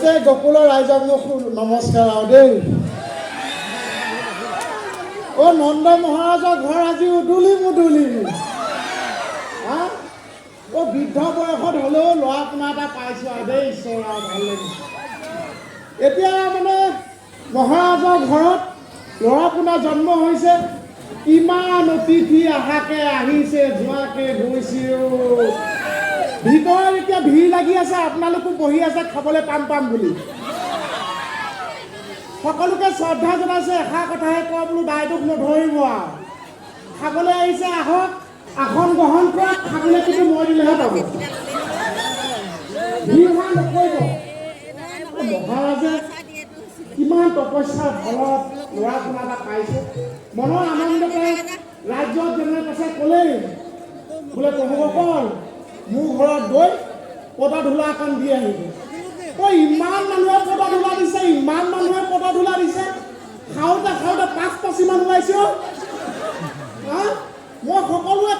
গোটেই গকুলৰ ৰাইজক মোক নমস্কাৰ আৰু দেই। নন্দ মহাৰাজৰ ঘৰ আজি উদুলি মুদুলি। বৃদ্ধ বয়সত হ'লেও ল'ৰা পোনা এটা পাইছোঁ আৰু দেই, ঈশ্বৰ আৰু ভাল লাগিছে। এতিয়া মানে মহাৰাজৰ ঘৰত ল'ৰা পোনা জন্ম হৈছে, কিমান অতিথি আহাকে আহিছে, যোৱাকে গৈছে। ভিতৰত এতিয়া ভিৰ লাগি আছে, আপোনালোকো বহি আছে খাবলৈ পাম বুলি। সকলোকে শ্ৰদ্ধা জনাইছে, এষাৰ কথাহে কওঁ বোলো, দায়টোক নধৰিব আৰু। খাবলৈ আহিছে, আহক, আসন গ্ৰহণ কৰক, খাবলৈ কিন্তু মই দিলেহে পাব। ভিৰ হোৱা নকৰিব। মহাৰাজে কিমান তপস্যাৰ ফলত ল'ৰা পোনা এটা পাইছে, মনৰ আনন্দতে ৰাজ্যত যেনে কৈছে ক'লেই বোলে প্ৰভুসকল মোৰ ঘৰত গৈ পতা ধূলা এখন দি আহিব। ইমান মানুহে পতা ধূলা দিছে, ইমান মানুহে পতা ধূলা দিছে, খাওঁতে 5-5 মান ওলাইছে। মই সকলোৱে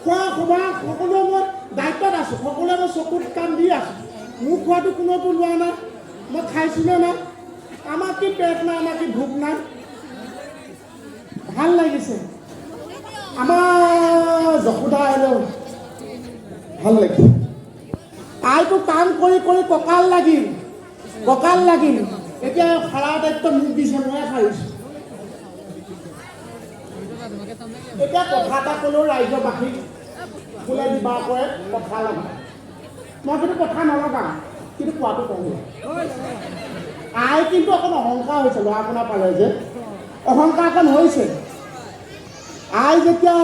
খোৱা সভা সকলোৱে মই দায়িত্বত আছোঁ, সকলোৱে মই চকুত কাম দি আছোঁ। মোৰ খোৱাটো কোনোতো লোৱা নাই, মই খাইছোনে নাই, আমাৰ কি পেট নাই, আমাৰ কি ভোক নাই। ভাল লাগিছে। আমাৰ যশোদা আহিলেও ভাল লাগিছে। আইটো কাম কৰি কৰি কঁকাল লাগিল। এতিয়া সাৰাৰ দায়িত্ব মোক দিছে, ময়ে সাৰিছোঁ। এতিয়া কথা এটা ক'লেও ৰাজ্যবাসীক বোলে দিবা কৰে কথা লগা। মই কিন্তু কথা নলগাওঁ, কিন্তু কোৱাটো কওঁ। আই কিন্তু অকণ অহংকাৰ হৈছে, ল'ৰা পোনা পালে যে অহংকাৰ অকণ হৈছে। আই যেতিয়া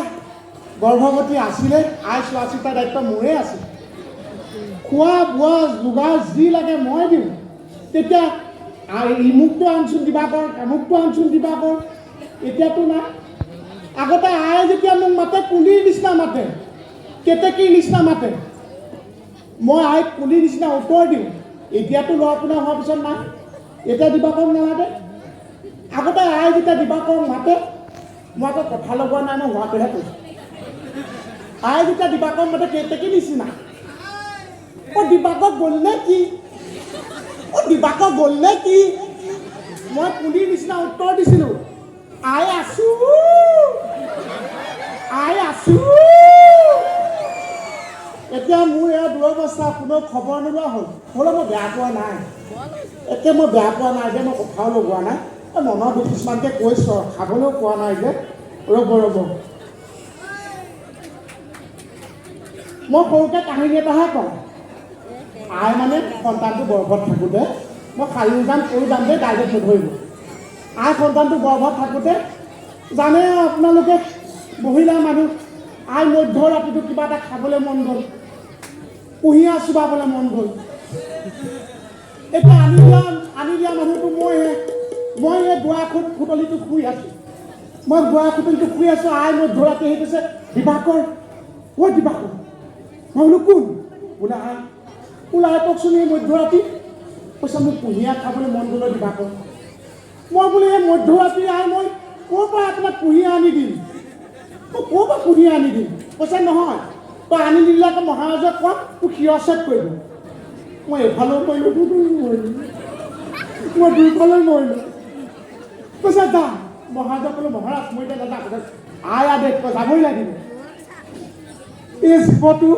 গৰ্ভৱতী আছিলে, আই চোৱা চিতাৰ দায়িত্ব মোৰে আছিল। খোৱা বোৱা যোগাৰ যি লাগে মই দিওঁ। তেতিয়া ইমুকটো আনচোন দিবা কৰ, আমুকটো আনচোন দিবা কৰ। এতিয়াতো নাই। আগতে আয়ে যেতিয়া মোক মাতে, কুলিৰ নিচিনা মাতে, কেতেকীৰ নিচিনা মাতে, মই আইক কুলিৰ নিচিনা উত্তৰ দিওঁ। এতিয়াতো ল'ৰা পোনা হোৱাৰ পিছত নাই, এতিয়া দিবাকৰ নালাগে। আগতে আই যেতিয়া দিবাকৰ মাতে, মই আকৌ কথা লগোৱা নাই, মই হোৱাটোহে কৈছোঁ। আই যেতিয়া দিবাকৰ মাতে কেতেকীৰ নিচিনা, দিবাকৰ গ'লনে কি, দিবাকৰ গ'লনে কি, মই কুলিৰ নিচিনা উত্তৰ দিছিলোঁ। আই আছোঁ। এতিয়া মোৰ এয়া দুৰৱস্থা, কোনো খবৰ নোলোৱা হ'ল। হ'লেও মই বেয়া পোৱা নাই, এতিয়া মই কথাও লগোৱা নাই। মনৰ দুখ কিছুমানকে কৈছোঁ, খাবলৈও পোৱা নাই যে। ৰ'ব মই সৰুকৈ কাহিনী এটাহে কওঁ। আই মানে সন্তানটো গৰ্ভত থাকোঁতে, মই কালিও যাম দেই, ডাইৰেক্ট নধৰিব। আই সন্তানটো গৰ্ভত থাকোঁতে জানে আপোনালোকে মহিলা মানুহ, আই মধ্য ৰাতিটো কিবা এটা খাবলৈ মন গ'ল, কুঁহিয়াৰ চুবাবলৈ মন গ'ল। এতিয়া আনি দিয়া মানুহটো মই এই বুঢ়া খুটলিটো শুই আছোঁ। আই মধ্য ৰাতি আহি কৈছে, দিবাকৰ। মই বোলো কোন? বোলে আই। ওলাই কওকচোন এই মধ্যৰাতি। কৈছে মোক কুঁহিয়াৰ খাবলৈ মন গ'লে দিবাকৰ। মই বোলো এই মধ্যৰাতি আই, মই ক'ৰ পৰা আপোনাক কুঁহিয়াৰ আনি দিম? কৈছে নহয়, তই আনি দিলে আকৌ মহাৰাজক কম, তোক শিৰচ্ছেদ কৰিব। মই এফালেও মৰিলোঁ, মই দুইফালেও মৰিলোঁ। কৈছে যা। মহাৰাজক ক'লো, মহাৰাজ মই এতিয়া নাযাওঁ। আই আদেশ, তই যাবই লাগিব। এই জীৱটো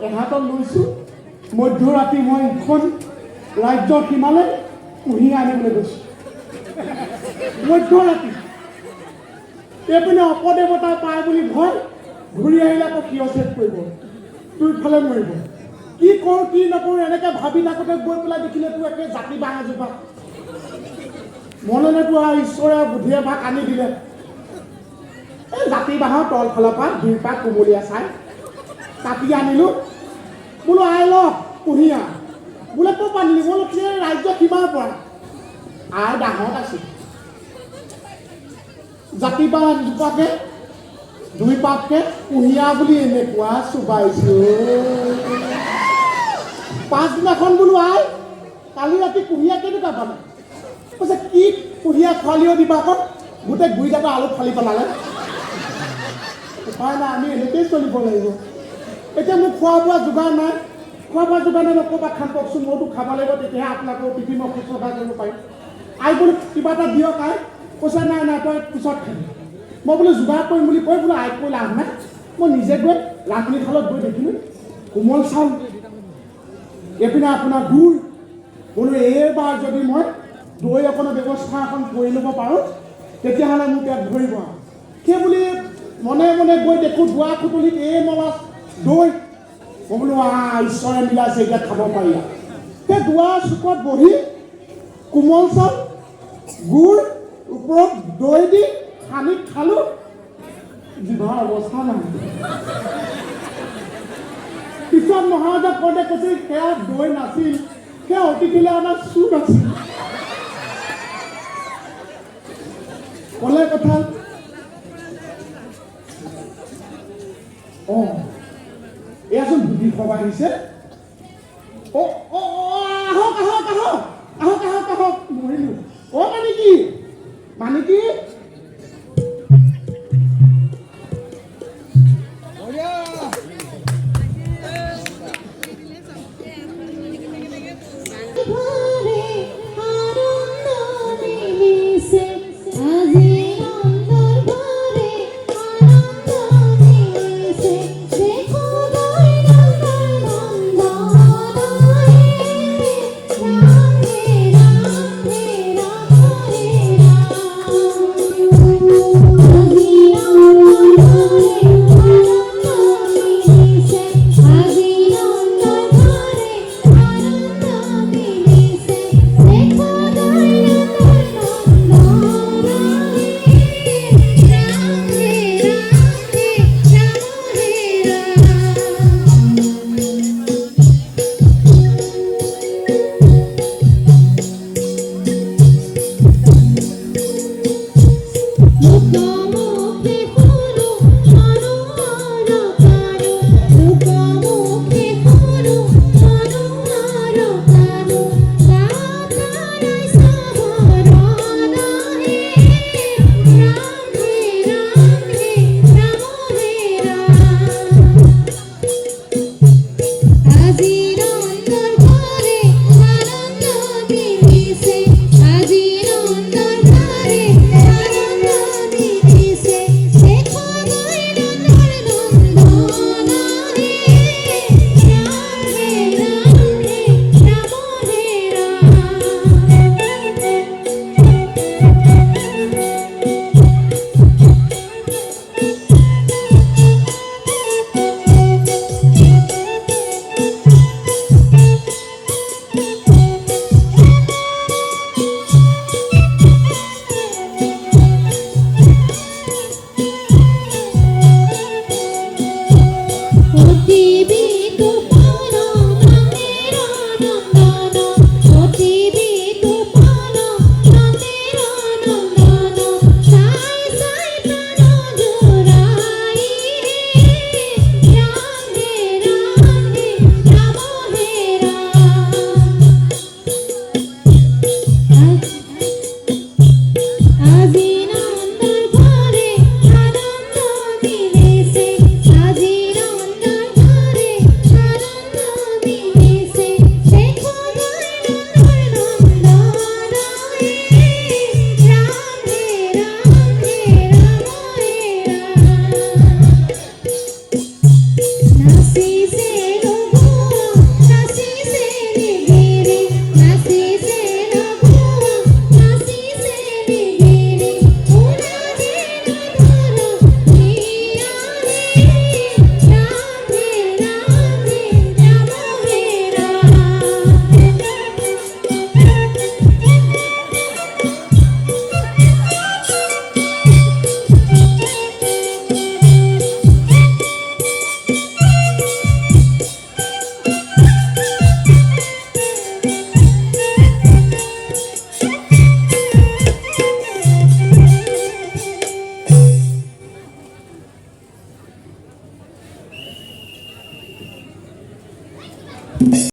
এহাতত লৈছোঁ, মধ্যৰাতি মই এখন ৰাজ্যৰ সীমালৈ কুঁহিয়াৰ আনিবলৈ গৈছোঁ। মধ্যৰাতি এইপিনে অপদেৱতাই পায় বুলি ভয়, ঘূৰি আহিলে আকৌ শিৰচ্ছেদ কৰিব, দুইফালে মৰিব। কি কৰোঁ কি নকৰোঁ এনেকৈ ভাবি থাকোঁতে গৈ পেলাই দেখিলেতো একে জাতি বাঁহ এজোপা। মনলৈতো আৰু ঈশ্বৰে বুদ্ধিয়ে ভাগ আনি দিলে। এই জাতি বাঁহৰ তলফালৰ পৰা দুইপা কোমলীয়া চাই কাটি আনিলোঁ। বোলো আই ল কুঁহিয়াৰ। বোলে ক'ৰ পৰা আনিলি? বোলো সেই ৰাজ্য সীমাৰ পৰা। আই ডাঙত আছিল। জাতি বাঁহ এজোপাকে দুই পাতকে কুঁহিয়াৰ বুলি এনেকুৱা চুবাইছোঁ। পাছদিনাখন বোলো আই কালি ৰাতি কুঁহিয়াৰ কেনেকুৱা পালে? কৈছে কি কুঁহিয়াৰ খোৱালিও দিবাকৰ, গোটেই গুৰিটাকে আলু ফালি পেলালে। উপায় নাই, আমি এনেকৈয়ে চলিব লাগিব। এতিয়া মোক খোৱা বোৱা যোগাৰ নাই, খোৱা বোৱা যোগানে মই ক'ৰবাত খাম কওকচোন মইতো খাব লাগিব তেতিয়াহে আপোনালোকৰ টিফিন মই শুশ্ৰূষা কৰিব পাৰিম আই বোলো কিবা এটা দিয়ক আই কৈছে নাই নাই তই পিছত খাবি মই বোলো যোগাৰ কৰিম বুলি কৈ বোলো আইক কৈ লাভ নাই মই নিজে গৈ ৰান্ধনি শালত গৈ দেখিলোঁ কোমল চাউল এইপিনে আপোনাৰ গুড় বোলো এইবাৰ যদি মই দৈ অকণৰ ব্যৱস্থা এখন কৰি ল'ব পাৰোঁ তেতিয়াহ'লে মোৰ পেট ধৰিব সেই বুলি মনে মনে গৈ দেখোঁ দুৱাৰ খুটলিত এই মলা দৈ মই বোলো ঈশ্বৰে মিলাইছে এতিয়া খাব পাৰি সেই দুৱাৰ চুকত বহি কোমল চাউল গুড় ওপৰত দৈ দি সানি খালোঁ জিভাৰ অৱস্থা নাই পিছত মহাৰাজা কওঁতে কৈছিল সেয়া দৈ নাছিল সেয়া অতিথিলে আমাৰ চুপ আছিল ক'লে কথা এয়াচোন বুদ্ধি সভা আহিছে আহক মৰিলোঁ মানে কি